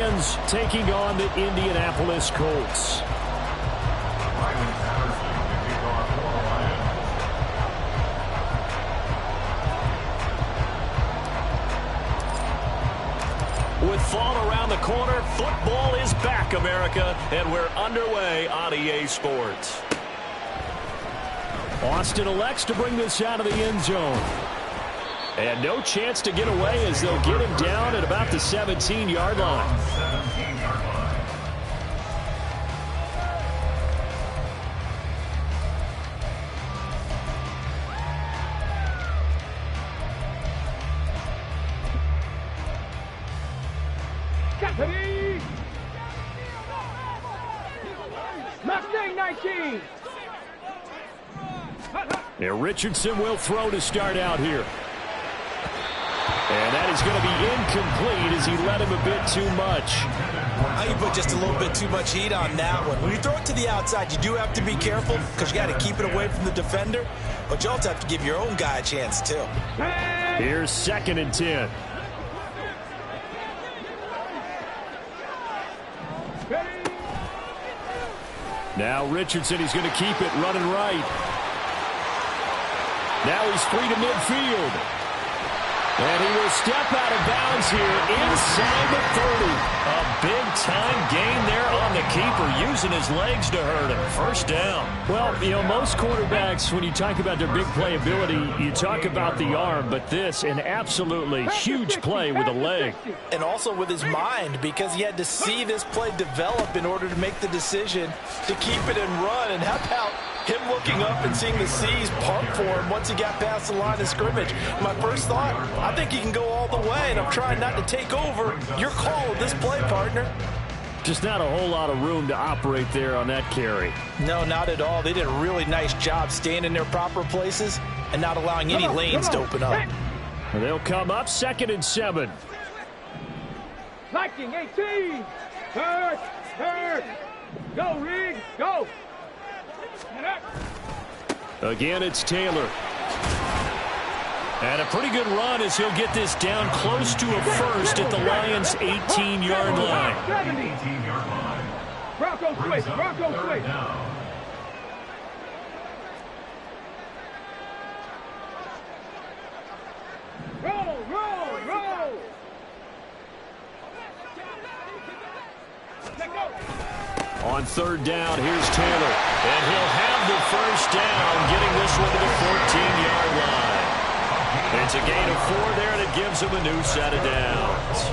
Taking on the Indianapolis Colts. With fall around the corner, football is back, America, and we're underway on EA Sports. Austin elects to bring this out of the end zone. And no chance to get away as they'll get him down at about the 17-yard line. Mustang 19. Now Richardson will throw to start out here. And that is going to be incomplete as he let him a bit too much. You put just a little bit too much heat on that one. When you throw it to the outside, you do have to be careful because you got to keep it away from the defender. But you also have to give your own guy a chance, too. Here's 2nd and 10. Now Richardson, he's going to keep it running right. Now he's free to midfield. And he will step out of bounds here inside the 30. A big-time gain there on the keeper, using his legs to hurt him. First down. Well, you know, most quarterbacks, when you talk about their big playability, you talk about the arm. But this, an absolutely huge play with a leg. And also with his mind, because he had to see this play develop in order to make the decision to keep it and run. And how about him looking up and seeing the C's part for him once he got past the line of scrimmage? My first thought, I think he can go all the way, and I'm trying not to take over. Your call with this play, partner. Just not a whole lot of room to operate there on that carry. No, not at all. They did a really nice job staying in their proper places and not allowing any lanes to open up. And they'll come up 2nd and 7. Liking 18. Hurt. Go, Riggs. Go. Again, it's Taylor. And a pretty good run as he'll get this down close to a first at the Lions' 18-yard line. 18-yard line. Bronco switch. Roll. On 3rd down, here's Taylor. And he'll have the first down, getting this one to the 14-yard line. It's a gain of 4 there, and it gives him a new set of downs.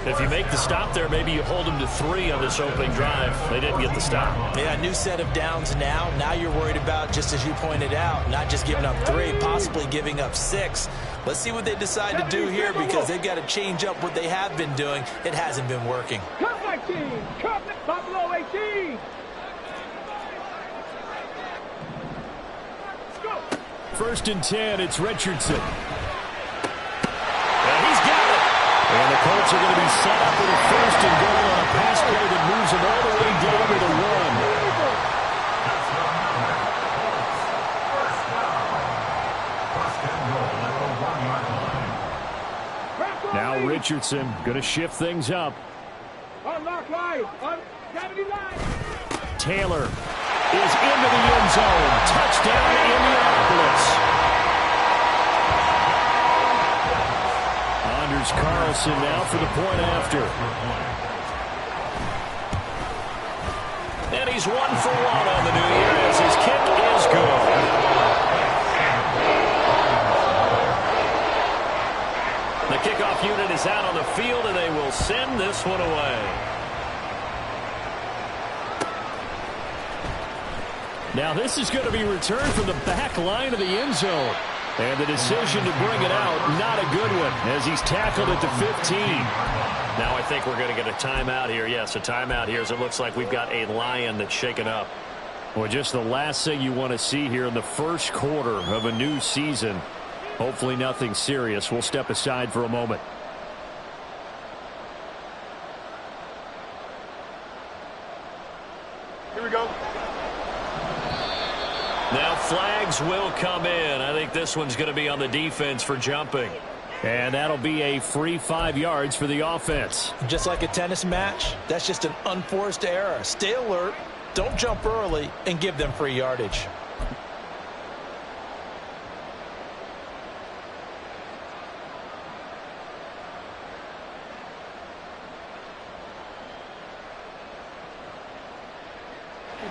If you make the stop there, maybe you hold him to 3 on this opening drive. They didn't get the stop. Yeah, new set of downs now. Now you're worried about, just as you pointed out, not just giving up 3, possibly giving up 6. Let's see what they decide to do here, because they've got to change up what they have been doing. It hasn't been working. Cut 19. Cut Buffalo 18. First and 10, it's Richardson. And he's got it. And the Colts are going to be set up with a 1st and goal on a pass play that moves them all the way down to the 1. Now Richardson going to shift things up. Unlock line. Gravity line. Taylor is into the end zone. Touchdown to Indianapolis. Anders Carlson now for the point after. And he's 1 for 1 on the new year as his kick is good. The kickoff unit is out on the field, and they will send this one away. Now this is going to be returned from the back line of the end zone. And the decision to bring it out, not a good one, as he's tackled at the 15. Now I think we're going to get a timeout here. Yes, a timeout here, as it looks like we've got a Lion that's shaken up. Well, just the last thing you want to see here in the first quarter of a new season. Hopefully nothing serious. We'll step aside for a moment. Here we go. Now flags will come in. I think this one's going to be on the defense for jumping. And that'll be a free 5 yards for the offense. Just like a tennis match, that's just an unforced error. Stay alert, don't jump early, and give them free yardage.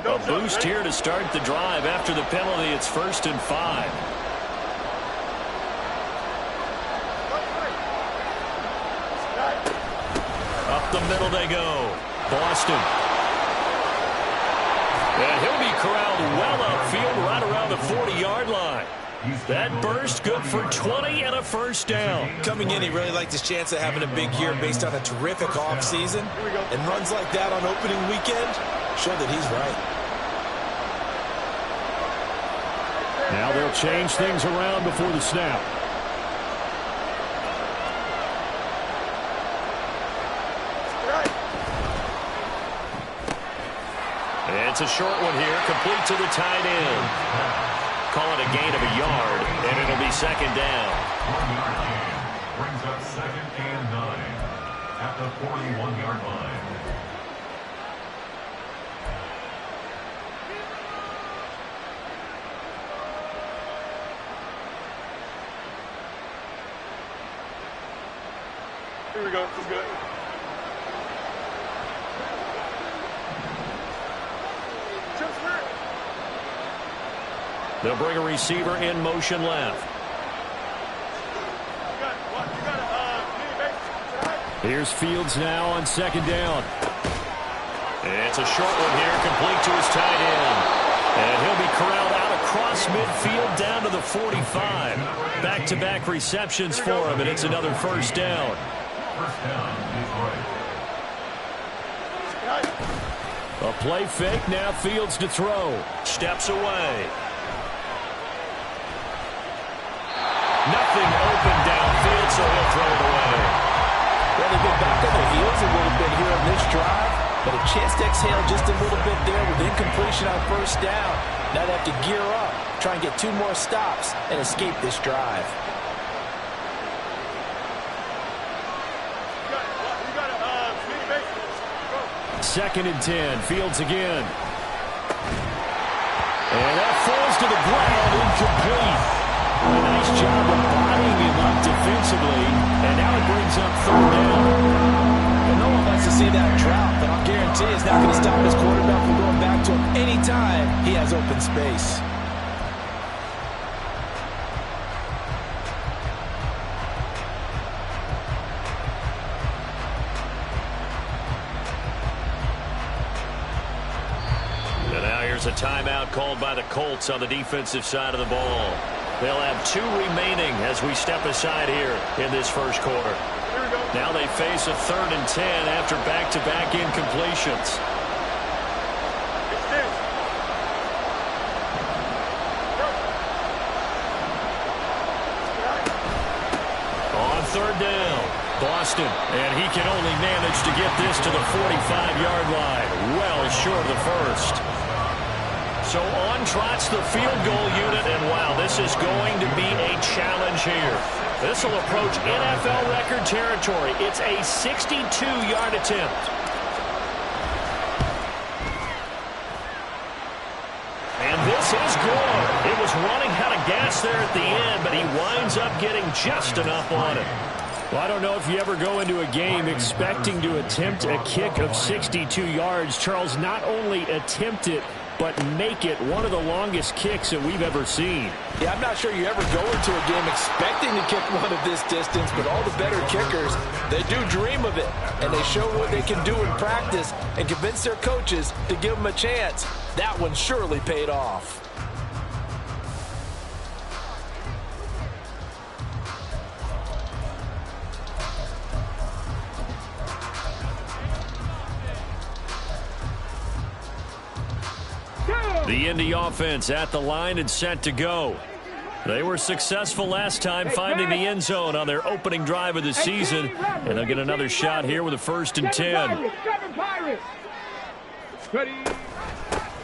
A boost here to start the drive. After the penalty, it's 1st and 5. Up the middle they go. Boston. And he'll be corralled well upfield right around the 40-yard line. That burst good for 20 and a first down. Coming in, he really liked his chance of having a big year based on a terrific offseason. And runs like that on opening weekend show that he's right. Now they'll change things around before the snap. It's a short one here, complete to the tight end. Call it a gain of a yard, and it'll be 2nd down. 1-yard gain brings up 2nd and 9 at the 41-yard line. Here we go. This is good. They'll bring a receiver in motion left. Here's Fields now on 2nd down. It's a short one here, complete to his tight end. And he'll be corralled out across midfield down to the 45. Back-to-back receptions for him, and it's another 1st down. First down, Detroit. A play fake, now Fields to throw. Steps away. Nothing open downfield, so he'll throw it away. Well, they've been back on their heels a little bit here on this drive, but a chance to exhale just a little bit there with incompletion on 1st down. Now they have to gear up, try and get 2 more stops, and escape this drive. 2nd and 10, Fields again. And that falls to the ground, incomplete. A nice job of bodying him up defensively, and now it brings up 3rd down. Well, no one likes to see that drop, but I'll guarantee it's not going to stop his quarterback from going back to him anytime he has open space. There's a timeout called by the Colts on the defensive side of the ball. They'll have 2 remaining as we step aside here in this 1st quarter. Now they face a 3rd and 10 after back-to-back incompletions. On 3rd down, Boston, and he can only manage to get this to the 45-yard line, well short of the 1st. So on trots the field goal unit, and wow, this is going to be a challenge here. This will approach NFL record territory. It's a 62-yard attempt. And this is good. It was running out of gas there at the end, but he winds up getting just enough on it. Well, I don't know if you ever go into a game expecting to attempt a kick of 62 yards. Charles, not only attempt it, but make it one of the longest kicks that we've ever seen. Yeah, I'm not sure you ever go into a game expecting to kick one of this distance, but all the better kickers, they do dream of it, and they show what they can do in practice and convince their coaches to give them a chance. That one surely paid off. The Indy offense at the line and set to go. They were successful last time finding the end zone on their opening drive of the season, and they'll get another shot here with a 1st and 10.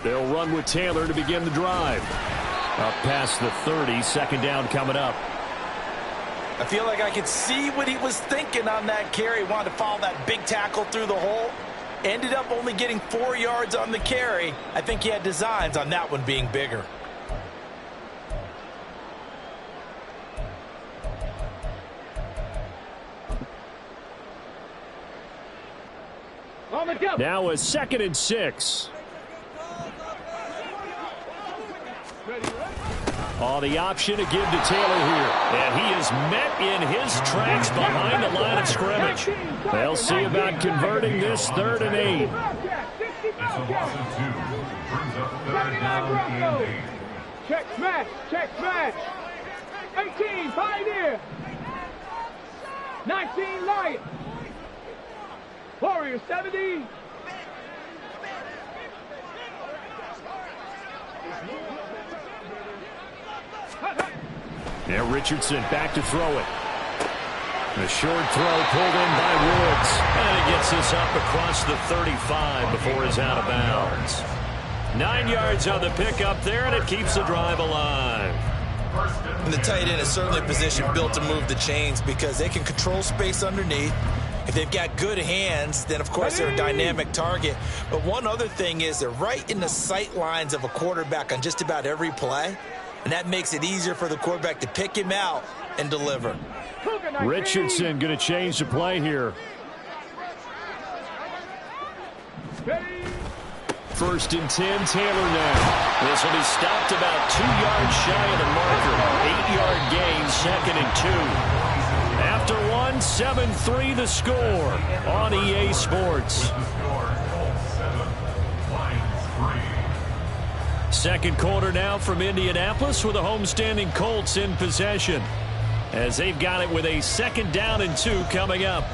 They'll run with Taylor to begin the drive. Up past the 30, 2nd down coming up. I feel like I could see what he was thinking on that carry. Wanted to follow that big tackle through the hole. Ended up only getting 4 yards on the carry. I think he had designs on that one being bigger. Now a 2nd and 6. Oh, the option to give to Taylor here. And he is met in his tracks behind the line of scrimmage. They'll see about converting this 3rd and 8. It's a loss of 2. Brings up 3rd down and 8. Check smash, check smash. 18, Pioneer. 19, Lion. Warrior 70. Now Richardson back to throw it. The short throw pulled in by Woods. And it gets this up across the 35 before it's out of bounds. 9 yards on the pickup there, and it keeps the drive alive. And the tight end is certainly a position built to move the chains because they can control space underneath. If they've got good hands, then, of course, they're a dynamic target. But one other thing is they're right in the sight lines of a quarterback on just about every play. And that makes it easier for the quarterback to pick him out and deliver. Richardson going to change the play here. 1st and 10, Taylor now. This will be stopped about 2 yards shy of the marker. 8-yard gain, 2nd and 2. After 1, 7-3 the score on EA Sports. Second quarter now from Indianapolis with the homestanding Colts in possession as they've got it with a 2nd down and 2 coming up.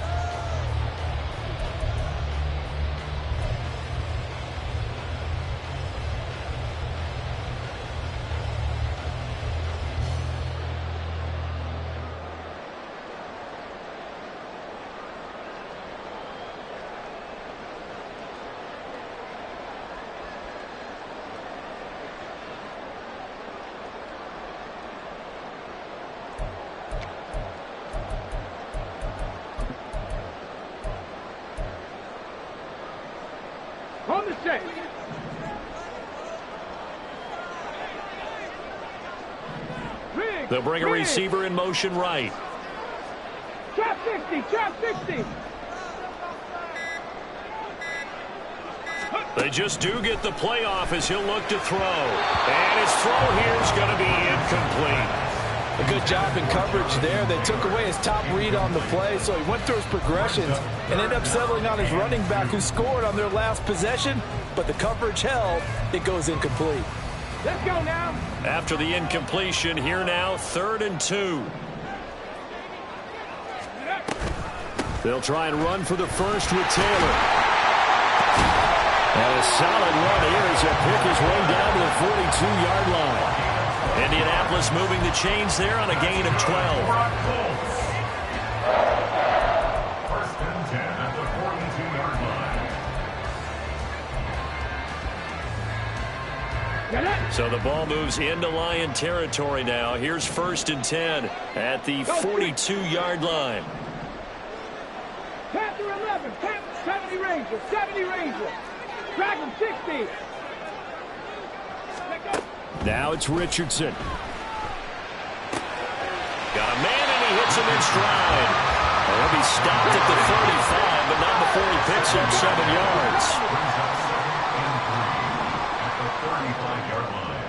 On the check. They'll bring a receiver in motion right. Trap 60, trap 60. They just do get the playoff as he'll look to throw. And his throw here is going to be incomplete. A good job in coverage there. They took away his top read on the play, so he went through his progressions and ended up settling on his running back who scored on their last possession, but the coverage held. It goes incomplete. Let's go now. After the incompletion, here now, 3rd and 2. They'll try and run for the first with Taylor. And a solid run here as he'll pick his way down to the 42-yard line. Indianapolis moving the chains there on a gain of 12. 1st and 10 at the 42-yard line. So the ball moves into Lion territory now. Here's 1st and 10 at the 42-yard line. Panther 11, 70 Ranger, 70 Ranger. Dragon 60. Now it's Richardson. Got a man and he hits him in stride. He'll be stopped at the 35, but not before he picks up 7 yards. At the 35-yard line.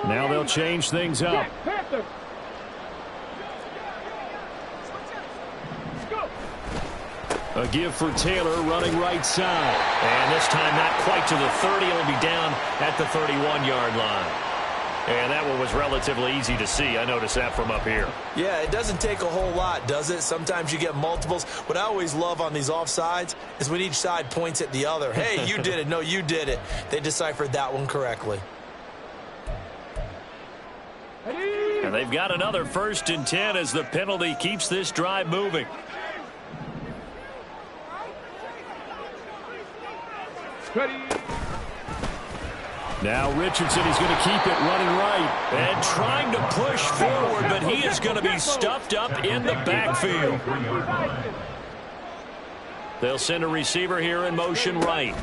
Now they'll change things up. Panther. A give for Taylor running right side. And this time not quite to the 30. He'll be down at the 31-yard line. And that one was relatively easy to see. I noticed that from up here. Yeah, it doesn't take a whole lot, does it? Sometimes you get multiples. What I always love on these offsides is when each side points at the other. Hey, you did it. No, you did it. They deciphered that one correctly. And they've got another 1st and 10 as the penalty keeps this drive moving. Ready. Now Richardson is going to keep it running right. And trying to push forward, but he is going to be stuffed up in the backfield. They'll send a receiver here in motion right.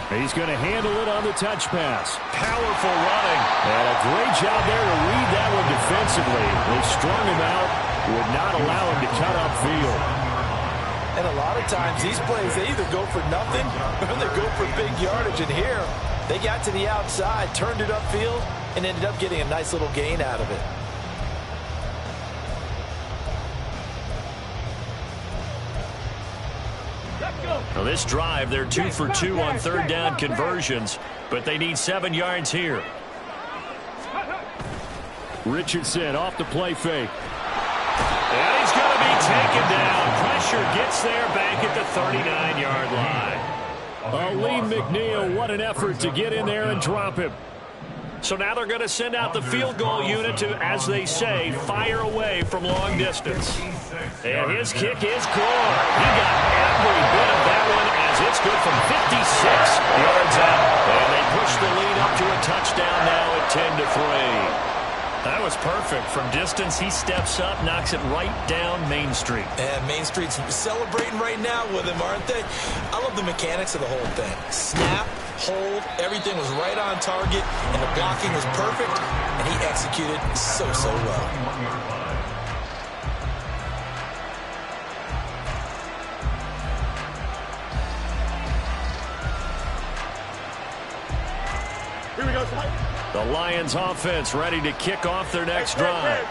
He's going to handle it on the touch pass. Powerful running. And a great job there to read that one defensively. They strung him out, would not allow him to cut upfield. And a lot of times these plays, they either go for nothing or they go for big yardage. And here, they got to the outside, turned it upfield, and ended up getting a nice little gain out of it. Now this drive, they're 2 for 2 on third down conversions, but they need 7 yards here. Richardson off the play fake. And he's going to be taken down. Pressure gets there back at the 39-yard line. Lee McNeil, what an effort to get in there and drop him. So now they're going to send out the field goal unit to, as they say, fire away from long distance. And his kick is good. He got every bit of that one as it's good from 56 yards out. And they push the lead up to a touchdown now at 10-3. That was perfect. From distance, he steps up, knocks it right down Main Street. And Main Street's celebrating right now with him, aren't they? I love the mechanics of the whole thing. Snap, hold, everything was right on target, and the blocking was perfect, and he executed so well. The Lions offense ready to kick off their next drive.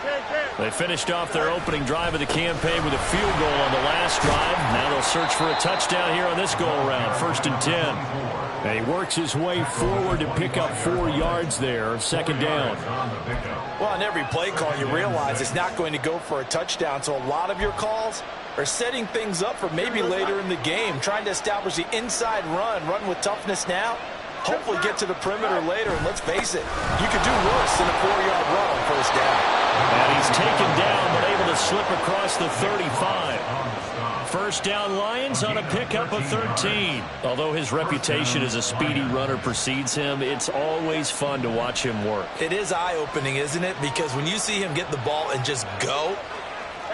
They finished off their opening drive of the campaign with a field goal on the last drive. Now they'll search for a touchdown here on this go-around, 1st and 10. And he works his way forward to pick up 4 yards there, 2nd down. Well, on every play call, you realize it's not going to go for a touchdown, so a lot of your calls are setting things up for maybe later in the game, trying to establish the inside run with toughness now. Hopefully get to the perimeter later, and let's face it, you could do worse than a 4-yard run on 1st down. And he's taken down, but able to slip across the 35. 1st down Lions on a pickup of 13. Although his reputation as a speedy runner precedes him, it's always fun to watch him work. It is eye-opening, isn't it? Because when you see him get the ball and just go,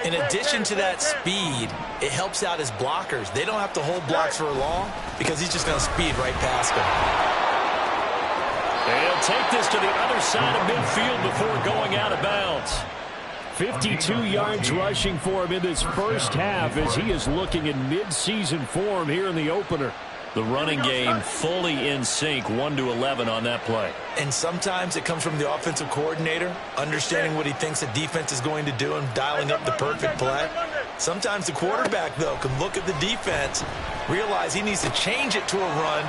in addition to that speed, it helps out his blockers. They don't have to hold blocks for long because he's just going to speed right past them. And he'll take this to the other side of midfield before going out of bounds. 52 yards rushing for him in this first half as he is looking in mid-season form here in the opener. The running game fully in sync, 1-11 on that play. And sometimes it comes from the offensive coordinator, understanding what he thinks the defense is going to do and dialing up the perfect play. Sometimes the quarterback, though, can look at the defense, realize he needs to change it to a run,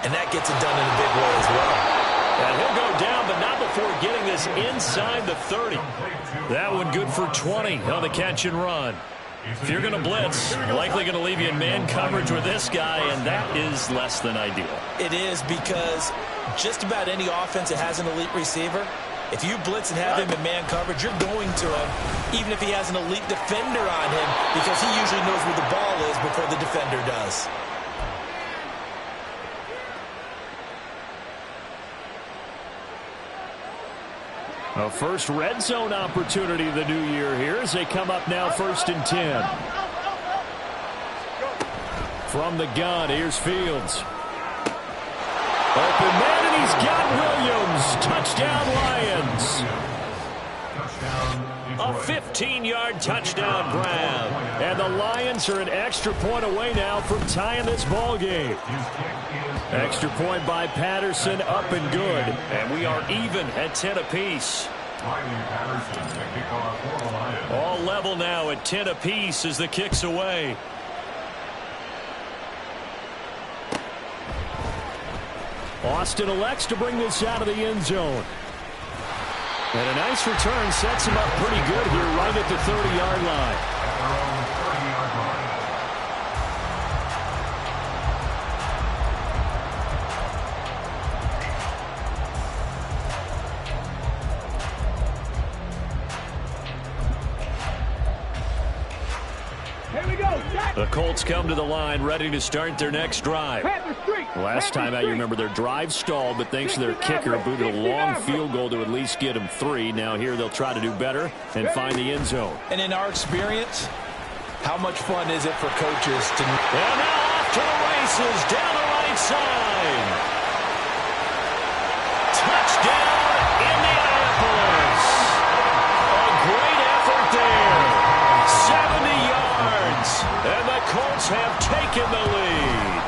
and that gets it done in a big way as well. And he'll go down, but not before getting this inside the 30. That one good for 20 on the catch and run. If you're going to blitz, likely going to leave you in man coverage with this guy, and that is less than ideal. It is, because just about any offense that has an elite receiver, if you blitz and have him in man coverage, you're going to him, even if he has an elite defender on him, because he usually knows where the ball is before the defender does. A first red zone opportunity of the new year here as they come up now 1st and 10. From the gun, here's Fields. Open man, and he's got Williams. Touchdown, Lions. A 15-yard touchdown grab. And the Lions are an extra point away now from tying this ball game. Extra point by Patterson, up and good. And we are even at 10 apiece. All level now at 10 apiece as the kick's away. Austin elects to bring this out of the end zone. And a nice return sets him up pretty good here right at the 30-yard line. Here we go. The Colts come to the line ready to start their next drive. Last time out, you remember their drive stalled, but thanks to their kicker, booted a long field goal to at least get them 3. Now here they'll try to do better and find the end zone. And in our experience, how much fun is it for coaches to... And now off to the races down the right side. Touchdown, Indianapolis. A great effort there. 70 yards. And the Colts have taken the lead.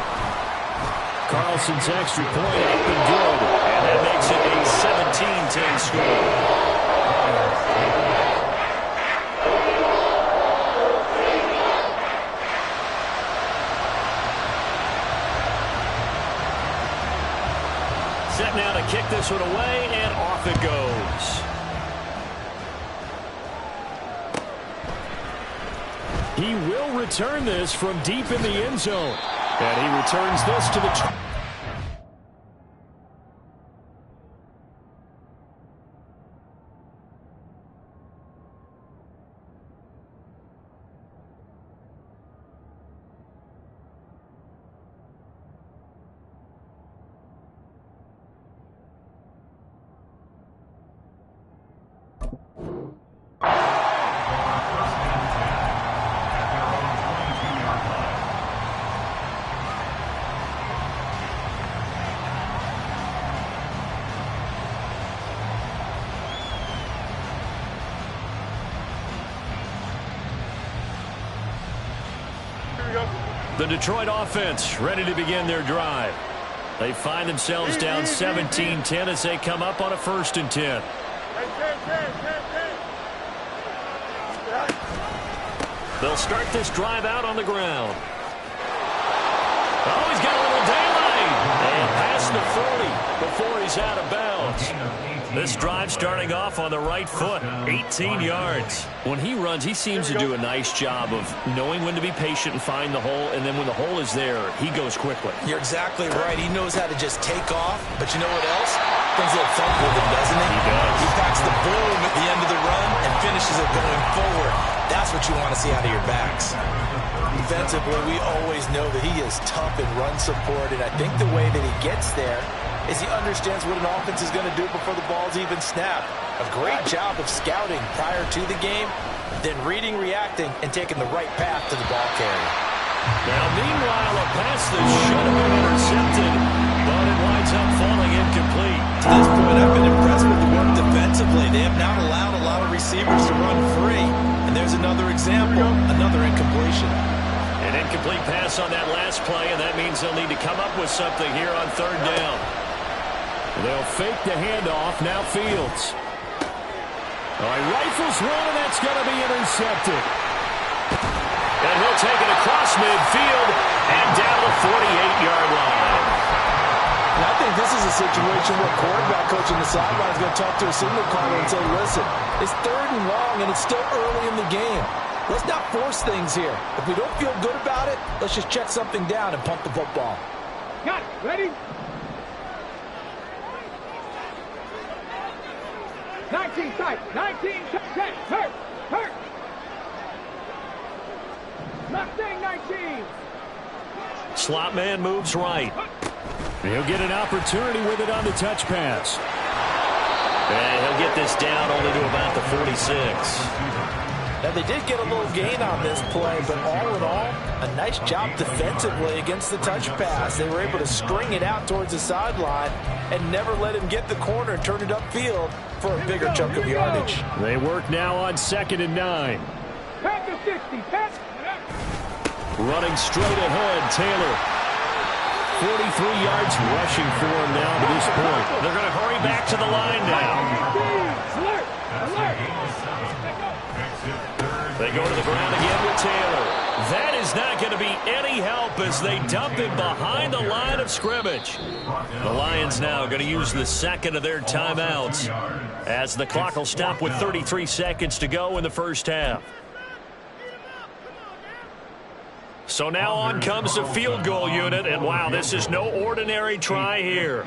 Carlson's extra point up and good. And that makes it a 17-10 score. Set now to kick this one away, and off it goes. He will return this from deep in the end zone. And he returns this to the... The Detroit offense ready to begin their drive. They find themselves down 17-10 as they come up on a 1st and 10. They'll start this drive out on the ground. Oh, he's got a little daylight. And past the 40 before he's out of bounds. This drive starting off on the right foot, 18 yards. When he runs, he seems to do a nice job of knowing when to be patient and find the hole, and then when the hole is there, he goes quickly. You're exactly right. He knows how to just take off, but you know what else? Brings a little thump with him, doesn't he? He does. He packs the boom at the end of the run and finishes it going forward. That's what you want to see out of your backs. Defensively, we always know that he is tough in run support, and I think the way that he gets there is he understands what an offense is going to do before the ball's even snapped. A great job of scouting prior to the game, then reading, reacting, and taking the right path to the ball carrier. Now, meanwhile, a pass that should have been intercepted, but it winds up falling incomplete. To this point, I've been impressed with the work defensively. They have not allowed a lot of receivers to run free. And there's another example, another incompletion. An incomplete pass on that last play, and that means they'll need to come up with something here on 3rd down. They'll fake the handoff. Now Fields. All right, rifles one, and that's going to be intercepted. And he'll take it across midfield and down the 48-yard line. And I think this is a situation where quarterback coach on the sideline is going to talk to a signal caller and say, listen, it's 3rd and long, and it's still early in the game. Let's not force things here. If we don't feel good about it, let's just check something down and punt the football. Got it. Ready? 19 tight. 19 10. Hurt. Mustang 19. Slot man moves right. He'll get an opportunity with it on the touch pass. And he'll get this down only to about the 46. Now, they did get a little gain on this play, but all in all, a nice job defensively against the touch pass. They were able to string it out towards the sideline and never let him get the corner and turn it upfield for a bigger chunk of yardage. They work now on 2nd and 9. Pass to 60. Pass. Running straight ahead, Taylor. 43 yards rushing for him now to this point. They're going to hurry back to the line now. Alert. They go to the ground again with Taylor. That is not going to be any help as they dump him behind the line of scrimmage. The Lions now going to use the 2nd of their timeouts as the clock will stop with 33 seconds to go in the 1st half. So now on comes the field goal unit, and wow, this is no ordinary try here.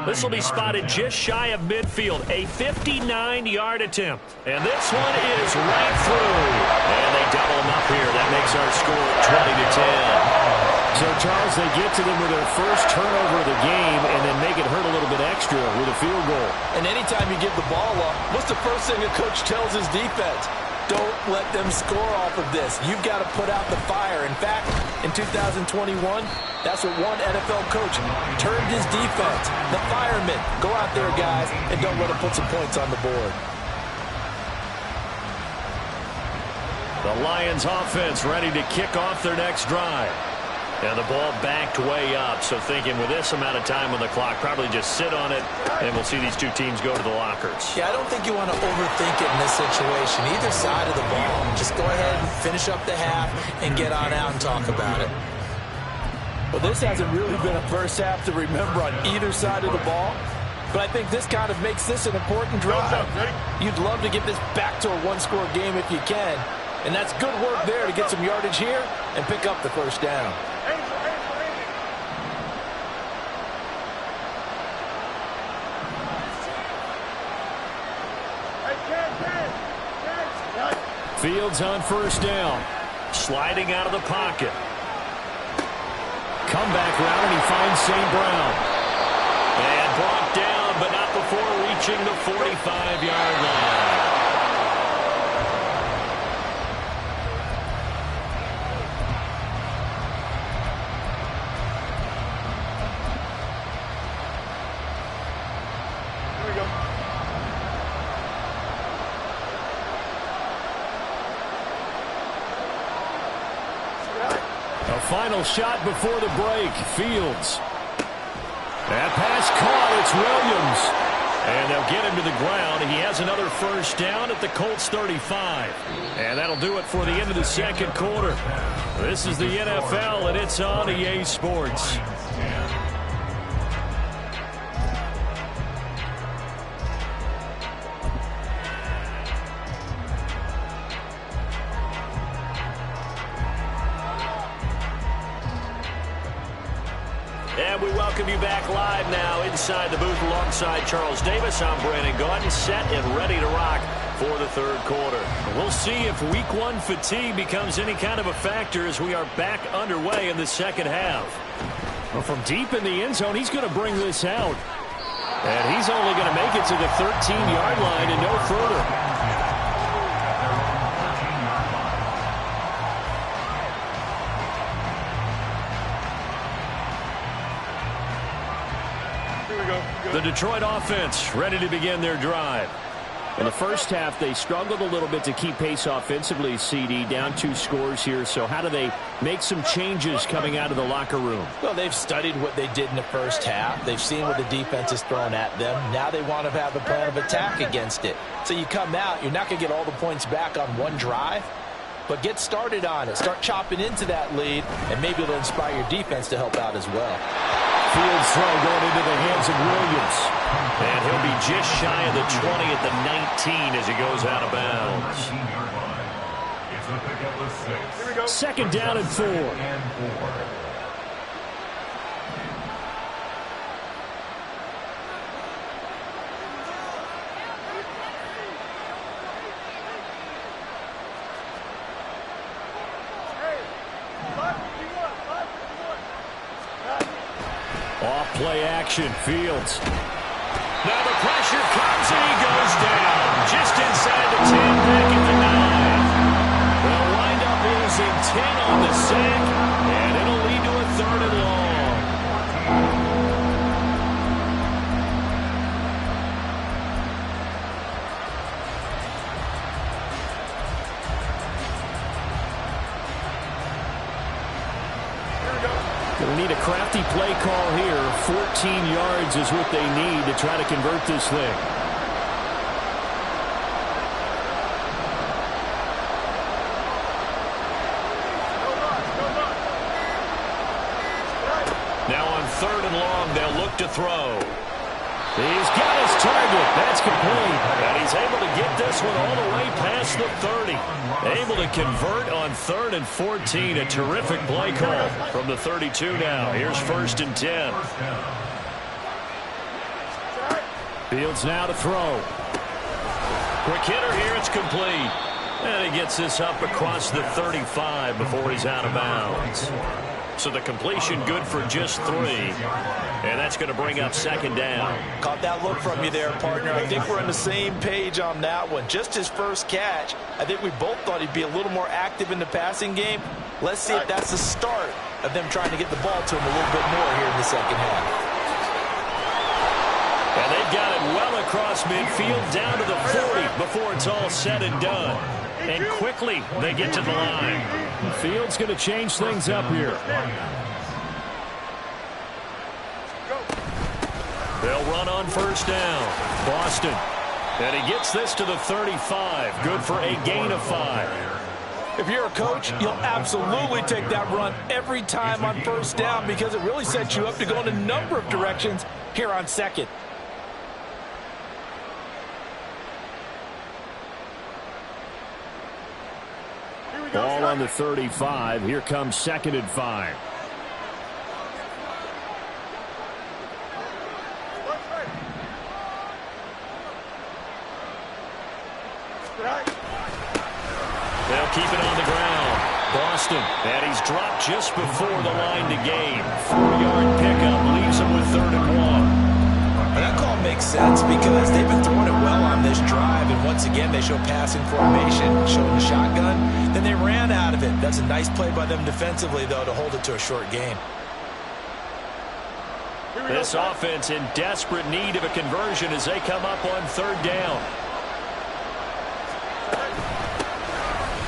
This will be spotted just shy of midfield, a 59-yard attempt. And this one is right through. And they double them up here. That makes our score 20-10. So, Charles, they get to them with their first turnover of the game and then make it hurt a little bit extra with a field goal. And anytime you give the ball up, what's the first thing a coach tells his defense? Don't let them score off of this. You've got to put out the fire. In fact, in 2021, that's what one NFL coach termed his defense. The firemen. Go out there, guys, and don't let them put some points on the board. The Lions offense ready to kick off their next drive. And the ball backed way up, so thinking with this amount of time on the clock, probably just sit on it, and we'll see these two teams go to the lockers. Yeah, I don't think you want to overthink it in this situation. Either side of the ball, just go ahead and finish up the half and get on out and talk about it. Well, this hasn't really been a first half to remember on either side of the ball, but I think this kind of makes this an important drive. You'd love to get this back to a one-score game if you can, and that's good work there to get some yardage here and pick up the first down. Fields on first down. Sliding out of the pocket. Comeback route, and he finds St. Brown. And brought down, but not before reaching the 45-yard line. Final shot before the break. Fields. That pass caught. It's Williams. And they'll get him to the ground. He has another first down at the Colts 35. And that'll do it for the end of the second quarter. This is the NFL, and it's on EA Sports. And we welcome you back live now inside the booth alongside Charles Davis. I'm Brandon Gaudin, set and ready to rock for the third quarter. We'll see if week one fatigue becomes any kind of a factor as we are back underway in the second half. Well, from deep in the end zone, he's going to bring this out. And he's only going to make it to the 13-yard line and no further. The Detroit offense ready to begin their drive. In the first half, they struggled a little bit to keep pace offensively, CD, down 2 scores here. So how do they make some changes coming out of the locker room? Well, they've studied what they did in the first half. They've seen what the defense is throwing at them. Now they want to have a plan of attack against it. So you come out, you're not going to get all the points back on one drive, but get started on it. Start chopping into that lead, and maybe it'll inspire your defense to help out as well. Fields throw going into the hands of Williams. And he'll be just shy of the 20 at the 19 as he goes out of bounds. Second down and 4. Off-play action, Fields. Now the pressure comes and he goes down. Just inside the 10, back at the 9. The windup is in 10 on the sack, and it'll lead to a 3rd and long. They'll need a crafty play call here. 14 yards is what they need to try to convert this thing. Now on 3rd and long, they'll look to throw. He's got his target. That's complete. And he's is able to get this one all the way past the 30. Able to convert on 3rd and 14. A terrific play call from the 32 now. Here's 1st and 10. Fields now to throw. Quick hitter here. It's complete. And he gets this up across the 35 before he's out of bounds. So the completion good for just 3. And that's going to bring up 2nd down. Caught that look from you there, partner. I think we're on the same page on that one. Just his first catch. I think we both thought he'd be a little more active in the passing game. Let's see if that's the start of them trying to get the ball to him a little bit more here in the second half. And they've got it well across midfield down to the 40 before it's all said and done. And quickly they get to the line. Fields going to change things up here. They'll run on 1st down. Boston. And he gets this to the 35. Good for a gain of 5. If you're a coach, you'll absolutely take that run every time on 1st down because it really sets you up to go in a number of directions here on 2nd. Ball on the 35. Here comes 2nd and 5. They'll keep it on the ground. Boston. And he's dropped just before the line to gain. 4-yard pickup leaves him with 3rd and 1. That call makes sense because they've been throwing it well on this drive, and once again they show passing formation, showing the shotgun. Then they ran out of it. That's a nice play by them defensively, though, to hold it to a short gain. This offense in desperate need of a conversion as they come up on 3rd down.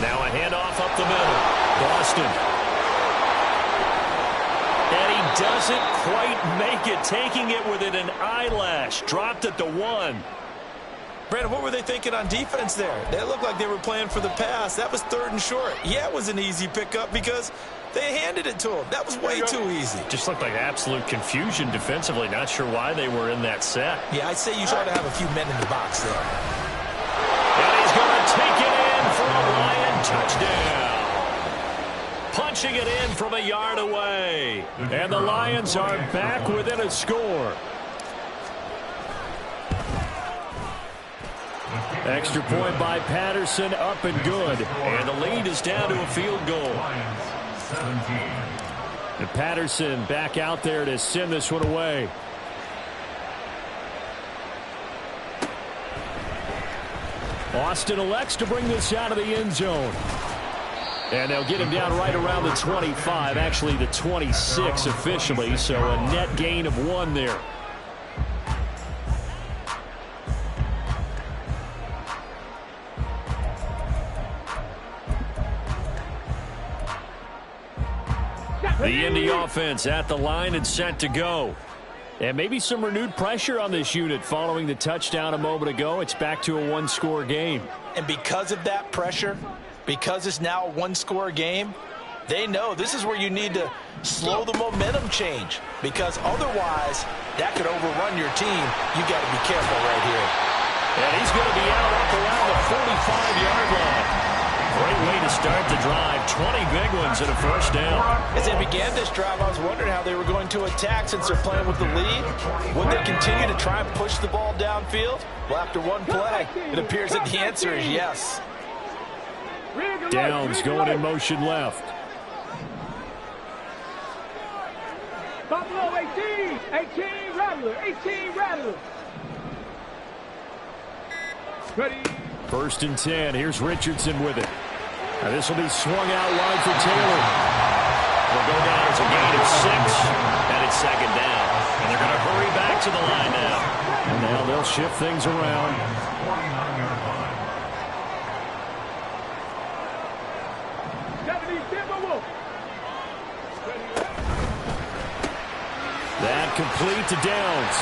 Now a handoff up the middle. Boston. And he doesn't quite make it, taking it within an eyelash. Dropped at the 1. Brandon, what were they thinking on defense there? They looked like they were playing for the pass. That was 3rd and short. Yeah, it was an easy pickup because they handed it to him. That was way too easy. Just looked like absolute confusion defensively. Not sure why they were in that set. Yeah, I'd say you try to have a few men in the box there. And he's going to take it in for a Lion touchdown. Punching it in from a yard away. And the Lions are back within a score. Extra point by Patterson, up and good. And the lead is down to a field goal. And Patterson back out there to send this one away. Austin elects to bring this out of the end zone. And they'll get him down right around the 25, actually the 26 officially, so a net gain of 1 there. The Indy offense at the line and set to go. And maybe some renewed pressure on this unit following the touchdown a moment ago. It's back to a 1-score game. And because of that pressure, because it's now a 1-score game, they know this is where you need to slow the momentum change, because otherwise that could overrun your team. You got to be careful right here. And he's going to be out up around the 45-yard line. Great way to start the drive. 20 big ones and a 1st down. As they began this drive, I was wondering how they were going to attack since they're playing with the lead. Would they continue to try and push the ball downfield? Well, after one play, it appears that the answer is yes. Downs going in motion left. Buffalo 18. 18 Rattler. 18 Rattler. Ready. 1st and 10. Here's Richardson with it. Now this will be swung out wide for Taylor. Will go down as a gain of 6, and it's 2nd down. And they're going to hurry back to the line now. And now they'll shift things around. That complete to Downs.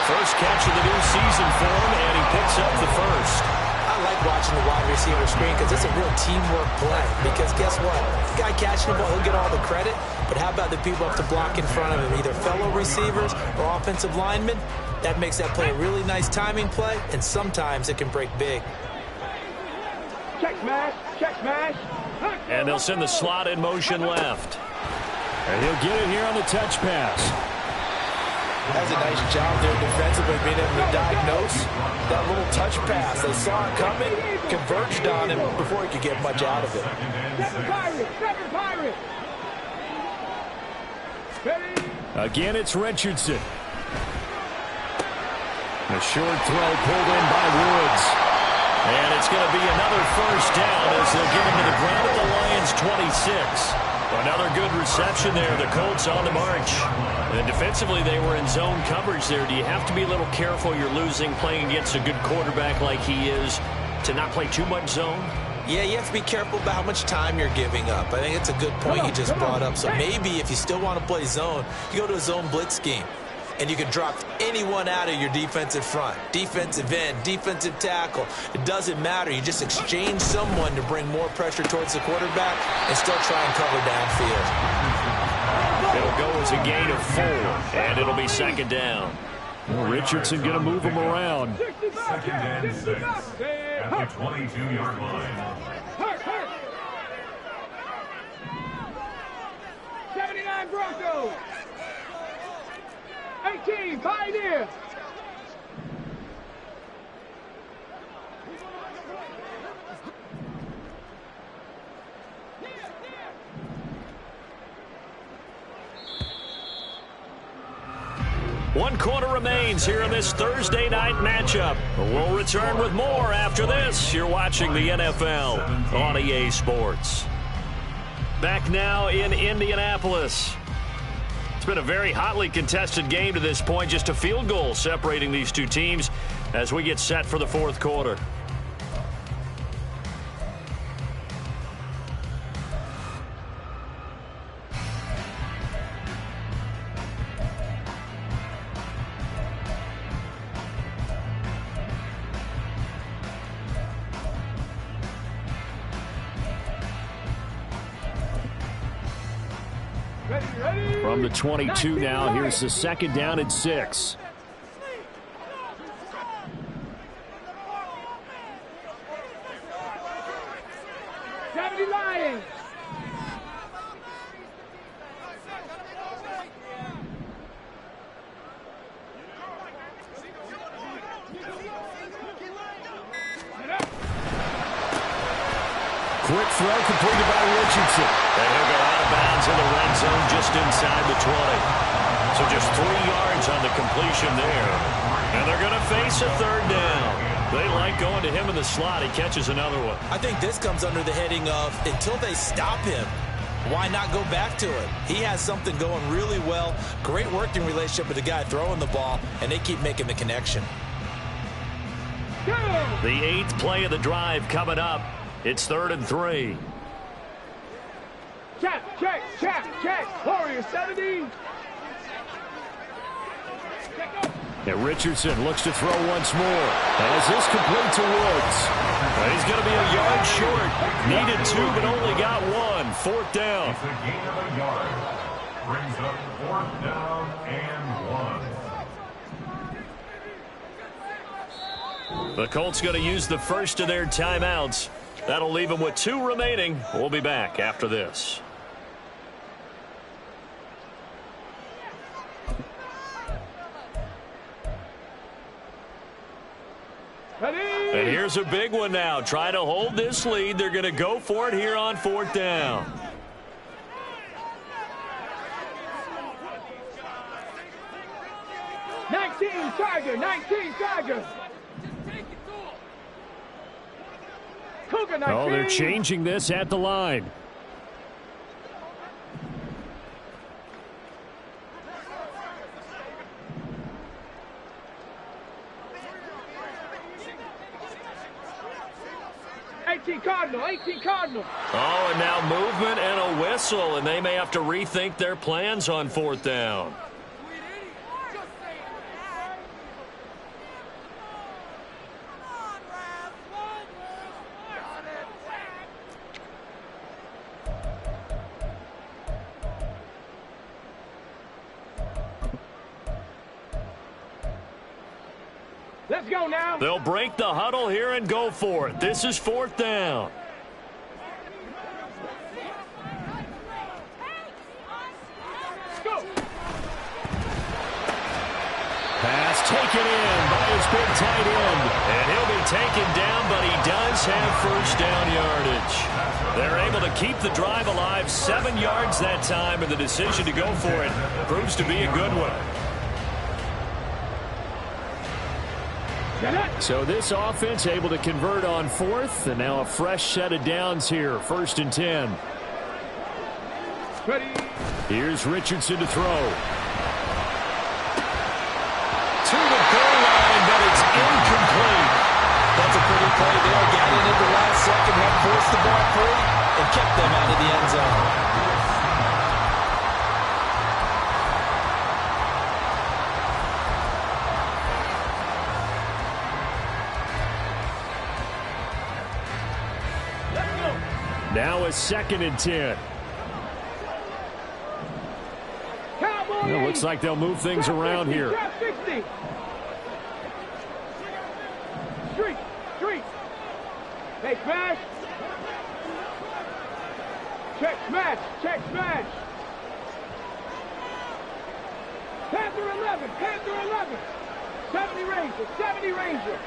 First catch of the new season for him, and he picks up the 1st. I like watching catching the wide receiver screen because it's a real teamwork play. Because guess what? The guy catching the ball, he'll get all the credit. But how about the people up to block in front of him, either fellow receivers or offensive linemen? That makes that play a really nice timing play, and sometimes it can break big. Check smash, check smash. And they'll send the slot in motion left. And he'll get it here on the touch pass. That's a nice job there defensively, being able to diagnose that little touch pass. They saw it coming, converged on him before he could get much out of it. Seven Pirates, seven Pirates. Ready? Again, it's Richardson. A short throw pulled in by Woods. And it's going to be another first down as they'll get him to the ground at the Lions' 26. Another good reception there. The Colts on the march. And defensively, they were in zone coverage there. Do you have to be a little careful? You're losing playing against a good quarterback like he is to not play too much zone? Yeah, you have to be careful about how much time you're giving up. I think it's a good point you just brought up. So maybe if you still want to play zone, you go to a zone blitz scheme. And you can drop anyone out of your defensive front, defensive end, defensive tackle. It doesn't matter. You just exchange someone to bring more pressure towards the quarterback and still try and cover downfield. It'll go as a gain of 4, and it'll be second down. Well, Richardson going to move him around. Second and 6 at the 22-yard line. Hurt, hurt. 79 Broncos. 18 Pioneer. One quarter remains here in this Thursday night matchup. We'll return with more after this. You're watching the NFL on EA Sports. Back now in Indianapolis. It's been a very hotly contested game to this point. Just a field goal separating these two teams as we get set for the fourth quarter. From the 22 now, here's the second down and 6. Lions. Quick throw completed by Richardson. And he'll go out of bounds in the red zone just inside the 20. So just 3 yards on the completion there. And they're going to face a third down. They like going to him in the slot. He catches another one. I think this comes under the heading of until they stop him, why not go back to it? He has something going really well. Great working relationship with the guy throwing the ball, and they keep making the connection. The 8th play of the drive coming up. It's 3rd and 3. Check, check, check, check. Warrior 70. And Richardson looks to throw once more. As this complete to Woods. But he's going to be a yard short. Needed 2, but only got 1. 4th down. It's a gain of a yard. Brings up 4th down and 1. The Colts going to use the first of their timeouts. That'll leave them with 2 remaining. We'll be back after this. And here's a big one now. Trying to hold this lead. They're going to go for it here on 4th down. Tiger, 19 Tiger. Cougar 19. Oh, they're changing this at the line. Cardinal, 18 Cardinal. Oh, and now movement and a whistle, and they may have to rethink their plans on 4th down. Let's go now. They'll break the huddle here and go for it. This is 4th down. Go. Pass taken in by his big tight end. And he'll be taken down, but he does have first down yardage. They're able to keep the drive alive, 7 yards that time, and the decision to go for it proves to be a good one. So this offense able to convert on 4th, and now a fresh set of downs here, 1st and 10. Ready. Here's Richardson to throw. To the goal line, but it's incomplete. That's a pretty play there. Got in at the last second, had forced the ball free, and kept them out of the end zone. Now a 2nd and 10. It looks like they'll move things around here. Street. Hey, smash. Check smash. Panther 11. 70 Ranger.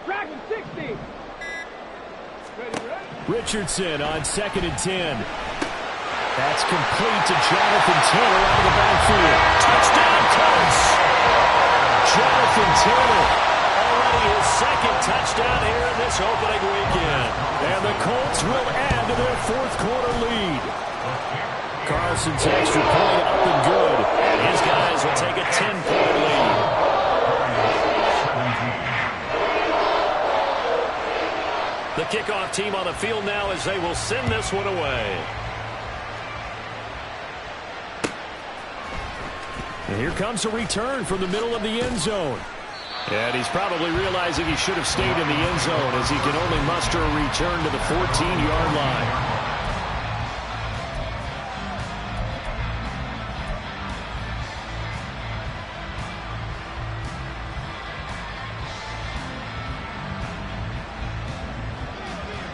Dragon 60. Richardson on 2nd and 10. That's complete to Jonathan Taylor out of the backfield. Touchdown, Colts! Jonathan Taylor, already his 2nd touchdown here in this opening weekend. And the Colts will add to their 4th quarter lead. Carson's extra point up and good. And his guys will take a 10-point lead. The kickoff team on the field now as they will send this one away. And here comes a return from the middle of the end zone. And he's probably realizing he should have stayed in the end zone as he can only muster a return to the 14-yard line.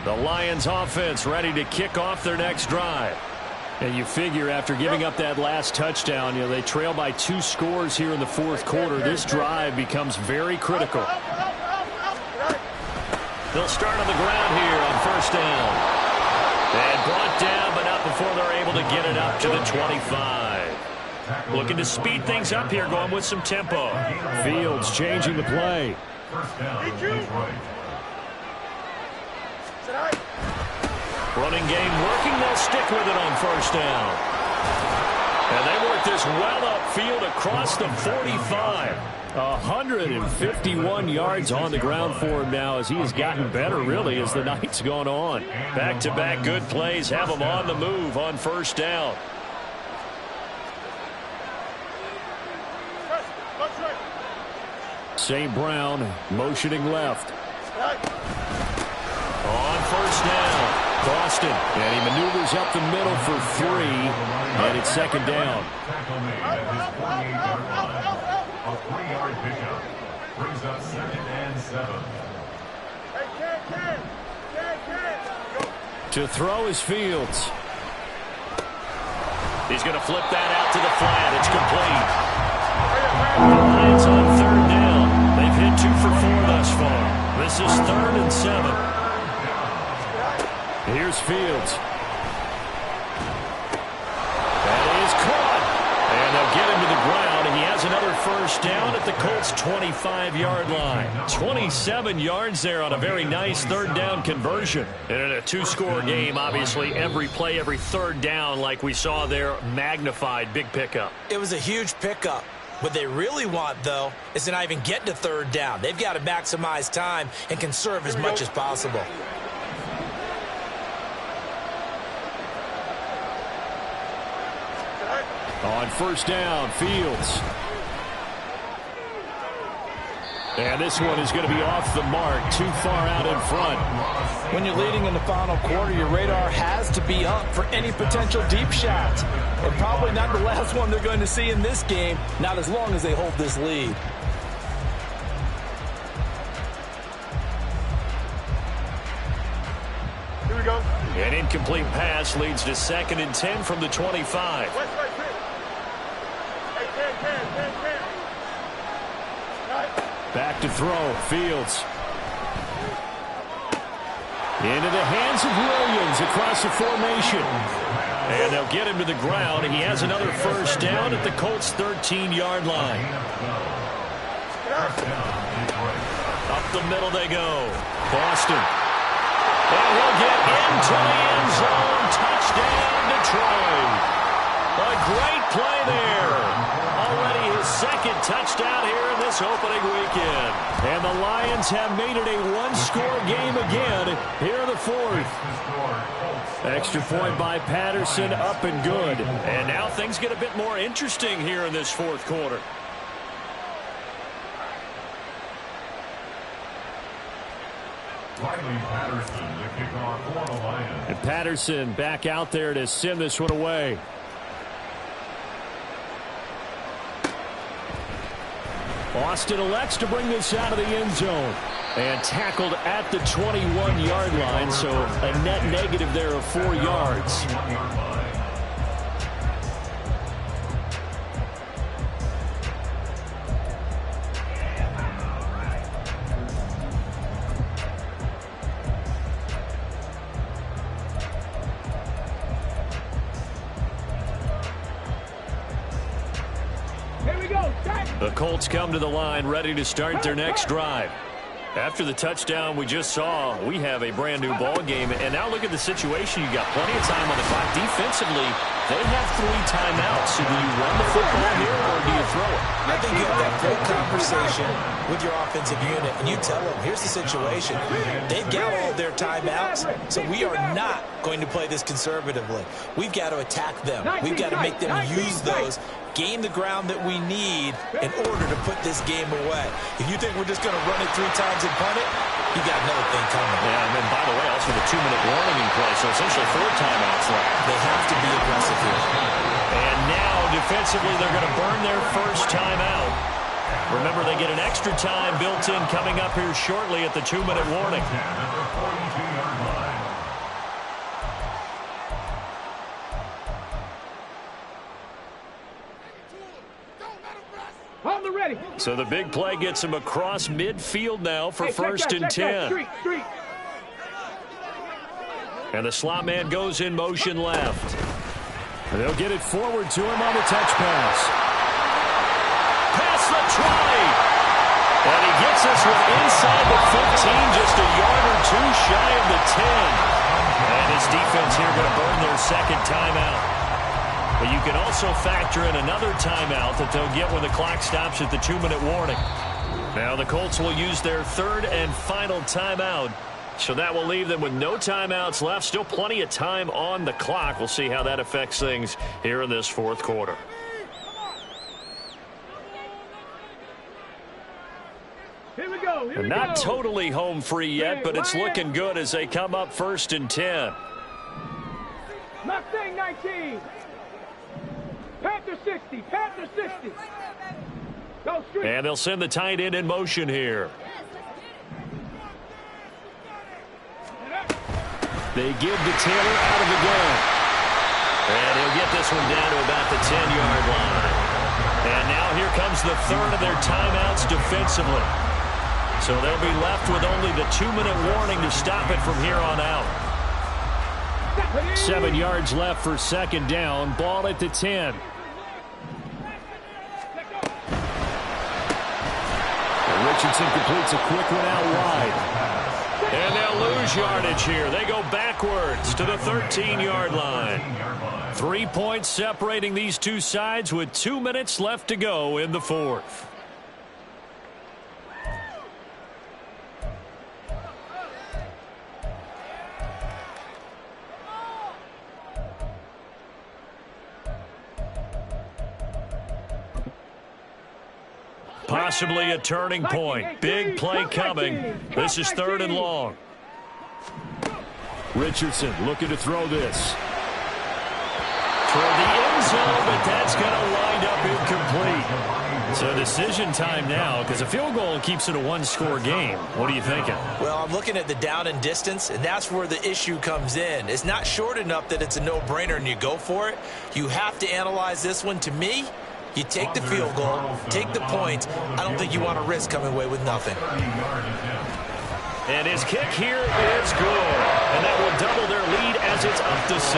The Lions offense ready to kick off their next drive. And you figure after giving up that last touchdown, they trail by 2 scores here in the 4th quarter. This drive becomes very critical. They'll start on the ground here on 1st down. And brought down, but not before they're able to get it up to the 25. Looking to speed things up here, going with some tempo. Fields changing the play. First down, Detroit. Running game working, they'll stick with it on 1st down. And they work this well upfield across the 45. 151 yards on the ground for him now as he has gotten better, really, as the night's gone on. Back-to-back good plays have him on the move on 1st down. St. Brown motioning left. On 1st down. Boston, and he maneuvers up the middle for 3, and it's 2nd down. Tackle made at his 48-yard line. A 3-yard pickup brings up 2nd and 7. To throw is Fields. He's going to flip that out to the flat. It's complete. The Lions on 3rd down. They've hit 2 for 4 thus far. This is 3rd and 7. Here's Fields. That is caught. And they'll get him to the ground, and he has another 1st down at the Colts' 25-yard line. 27 yards there on a very nice 3rd down conversion. And in a 2-score game, obviously, every play, every 3rd down, like we saw there, magnified, big pickup. It was a huge pickup. What they really want, though, is to not even get to 3rd down. They've got to maximize time and conserve as much as possible. On 1st down, Fields. And this one is going to be off the mark, too far out in front. When you're leading in the final quarter, your radar has to be up for any potential deep shots. And probably not the last one they're going to see in this game, not as long as they hold this lead. An incomplete pass leads to 2nd and 10 from the 25. Back to throw. Fields. Into the hands of Williams across the formation. And they'll get him to the ground. He has another first down at the Colts' 13-yard line. Up the middle they go. Boston. And he'll get into the end zone. Touchdown, Detroit. A great play there. Already his 2nd touchdown here in this opening weekend. And the Lions have made it a one-score game again here in the 4th. Extra point by Patterson, up and good. And now things get a bit more interesting here in this 4th quarter. And Patterson back out there to send this one away. Austin elects to bring this out of the end zone. And tackled at the 21-yard line, so a net negative there of 4 yards. The Colts come to the line ready to start their next drive. After the touchdown we just saw, we have a brand new ball game. And now look at the situation. You got plenty of time on the clock. Defensively, they have 3 timeouts. So do you run the football here or do you throw it? I think you have that great conversation with your offensive unit, and you tell them, here's the situation. They've got all their timeouts, so we are not going to play this conservatively. We've got to attack them. We've got to make them use those, gain the ground that we need in order to put this game away. If you think we're just going to run it 3 times and punt it, you got another thing coming. Yeah, and then, by the way, also the 2-minute warning in play, so essentially 4 timeouts left. They have to be aggressive here. And now, defensively, they're going to burn their first timeout. Remember, they get an extra time built in coming up here shortly at the 2-minute warning. On the ready. So the big play gets him across midfield now for 1st and 10. Street. And the slot man goes in motion left. And they'll get it forward to him on the touch pass. Pass the try. And he gets this one inside the 15, just a yard or 2 shy of the 10. And his defense here going to burn their 2nd timeout. But you can also factor in another timeout that they'll get when the clock stops at the 2-minute warning. Now the Colts will use their 3rd and final timeout. So that will leave them with no timeouts left. Still plenty of time on the clock. We'll see how that affects things here in this 4th quarter. Here we go. And not totally home free yet, but it's looking good as they come up 1st and 10. Mustang 19. Panther 60. Panther 60. Go street. And they'll send the tight end in motion here. They give to Taylor out of the gun. And he'll get this one down to about the 10-yard line. And now here comes the 3rd of their timeouts defensively. So they'll be left with only the 2-minute warning to stop it from here on out. 7 yards left for 2nd down. Ball at the 10. And Richardson completes a quick one out wide. And they'll lose yardage here. They go backwards to the 13-yard line. 3 points separating these two sides with 2 minutes left to go in the 4th. Possibly a turning point. Big play coming. This is 3rd and long. Richardson looking to throw this. Toward the end zone, but that's going to wind up incomplete. So decision time now, because a field goal keeps it a one-score game. What are you thinking? Well, I'm looking at the down and distance, and that's where the issue comes in. It's not short enough that it's a no-brainer and you go for it. You have to analyze this one. To me, you take the field goal, take the points. I don't think you want to risk coming away with nothing. And his kick here is good. And that will double their lead as it's up to 6.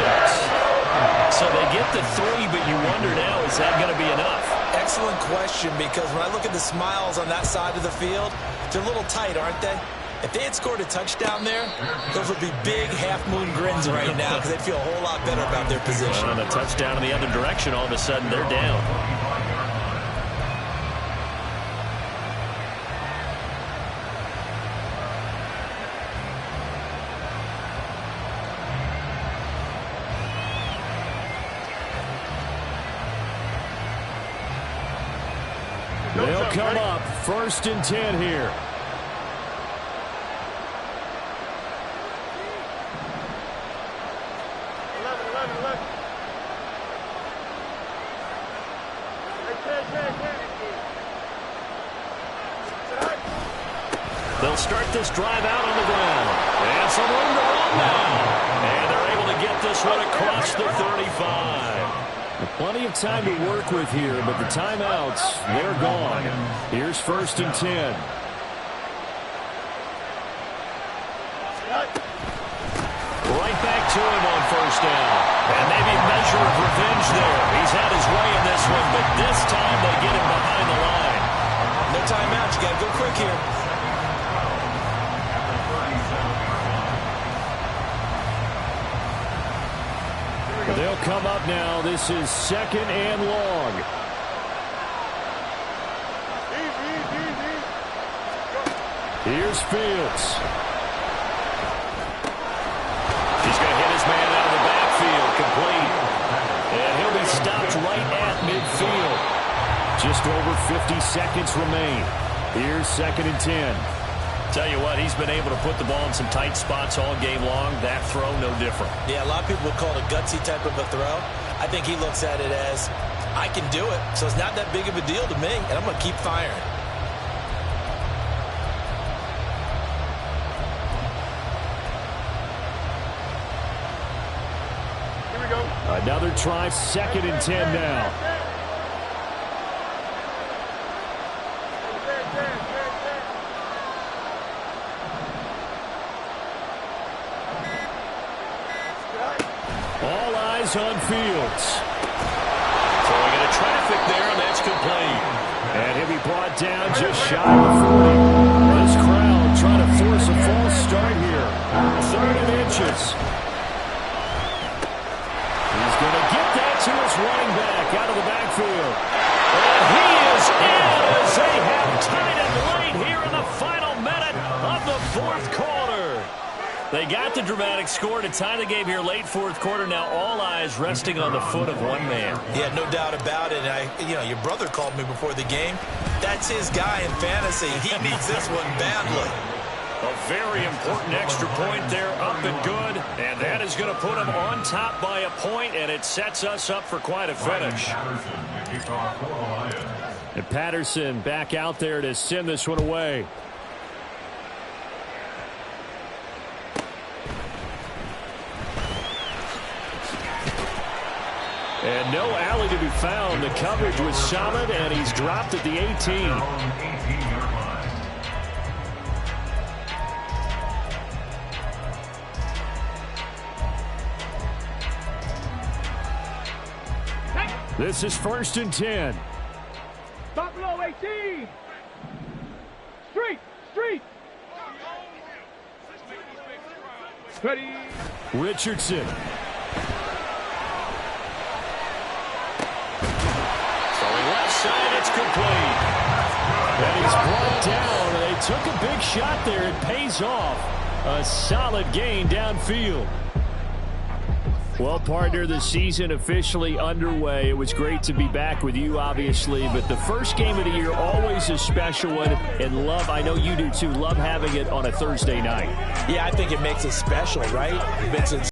So they get the 3, but you wonder now, is that going to be enough? Excellent question, because when I look at the smiles on that side of the field, they're a little tight, aren't they? If they had scored a touchdown there, those would be big half-moon grins right now because they'd feel a whole lot better about their position. On a touchdown in the other direction, all of a sudden they're down. They'll come up 1st and 10 here. They'll start this drive out on the ground. And some room to run now. And they're able to get this one across the 35. Plenty of time to work with here, but the timeouts, they're gone. Here's 1st and 10. Right back to him on 1st down. And maybe a measure of revenge there. He's had his way in this one, but this time they get him behind the line. No timeout. You got to go quick here. They'll come up now. This is 2nd and long. Here's Fields. He's going to hit his man out of the backfield, complete. And he'll be stopped right at midfield. Just over 50 seconds remain. Here's 2nd and 10. Tell you what, he's been able to put the ball in some tight spots all game long. That throw, no different. Yeah, a lot of people would call it a gutsy type of a throw. I think he looks at it as, I can do it, so it's not that big of a deal to me, and I'm going to keep firing. Here we go. Another try, 2nd and 10 now. All eyes on Fields. Throwing into traffic there, and that's complete. And he'll be brought down just shy of the 40. This crowd trying to force a false start here. 3rd and inches. He's going to get that to his running back out of the backfield. And he is in as they have tied it late here in the final minute of the 4th quarter. They got the dramatic score to tie the game here late 4th quarter. Now all eyes resting on the foot of one man. Yeah, no doubt about it. Your brother called me before the game. That's his guy in fantasy. He needs this one badly. A very important extra point there, up and good. And that is going to put him on top by a point, and it sets us up for quite a finish. And Patterson back out there to send this one away. And no alley to be found. The coverage was solid, and he's dropped at the 18. This is 1st and 10. Stop below 18. Street. Ready. Richardson. Side, it's complete. And he's brought down. They took a big shot there. It pays off. A solid gain downfield. Well, partner, the season officially underway. It was great to be back with you, obviously, but the first game of the year, always a special one, and love, I know you do too, love having it on a Thursday night. Yeah, I think it makes it special, right? Vincent.